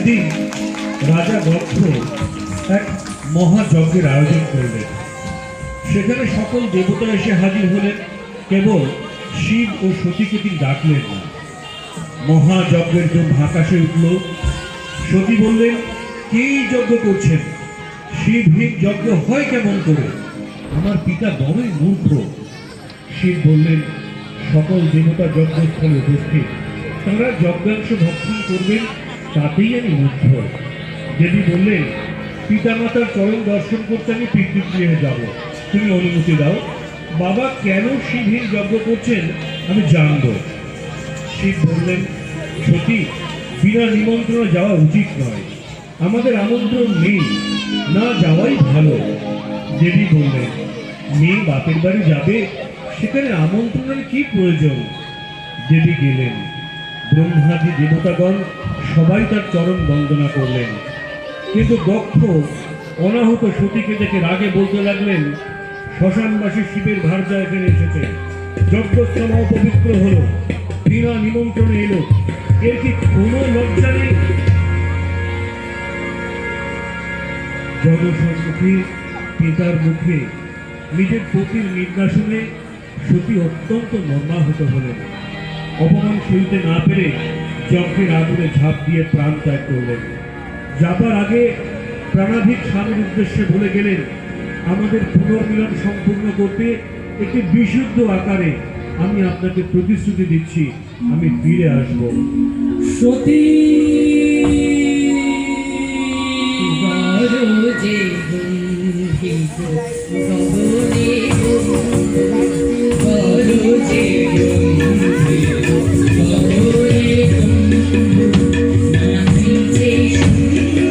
একদিন রাজা দক্ষ এক মহাযজ্ঞের আয়োজন করলেন। সেখানে সকল দেবতা এসে হাজির হলেন, কেবল শিব ও সতীকে তিনি ডাকলেন না। মহাযজ্ঞের জন্য আকাশে উঠল। সতী বললেন, কি যজ্ঞ করছেন? শিবহীন যজ্ঞ হয় কেমন করে? আমার পিতা বড়ই মূর্খ। শিব বললেন, সকল দেবতা যজ্ঞস্থলে উপস্থিত, তারা যজ্ঞাংশ ভক্ষণ করবেন, তাতেই আমি মুগ্ধ। দেবী বললেন, পিতামাতার চরণ দর্শন করতে আমি পিতৃগৃহে যাব, তুমি অনুমতি দাও। বাবা কেন শিবহীন যজ্ঞ করছেন আমি জানব। শিব বললেন, সতী, বিনা নিমন্ত্রণে যাওয়া উচিত নয়, আমাদের আমন্ত্রণ নেই, না যাওয়াই ভালো। দেবী বললেন, মেয়ে বাপের বাড়ি যাবে, সেখানে আমন্ত্রণের কি প্রয়োজন? দেবী গেলেন। ব্রহ্মাদি দেবতাগণ সবাই তার চরণ বন্দনা করলেন। কিন্তু দক্ষ অনাহত সতীকে দেখে রাগে বলতে লাগলেন, শ্মশানবাসী শিবের ভার্যা এখানে এসেছে, যজ্ঞস্থল অপবিত্র হলো, বিনা নিমন্ত্রণে এলো, এর কি কোনো লজ্জা নেই? জগসম্মুখী পিতার মুখে নিজের পতির নিন্দা শুনে সতী অত্যন্ত মর্মাহত হলেন। অপমান সইতে না পেরে যজ্ঞের আগুনে ঝাঁপ দিয়ে প্রাণ ত্যাগ করলেন। যাবার আগে প্রাণাধিক স্বামীর উদ্দেশ্যে বলে গেলেন, আমাদের পুনর্মিলন সম্পূর্ণ করতে একটি বিশুদ্ধ আকারে আমি আপনাকে প্রতিশ্রুতি দিচ্ছি, আমি ফিরে আসব। সতী যে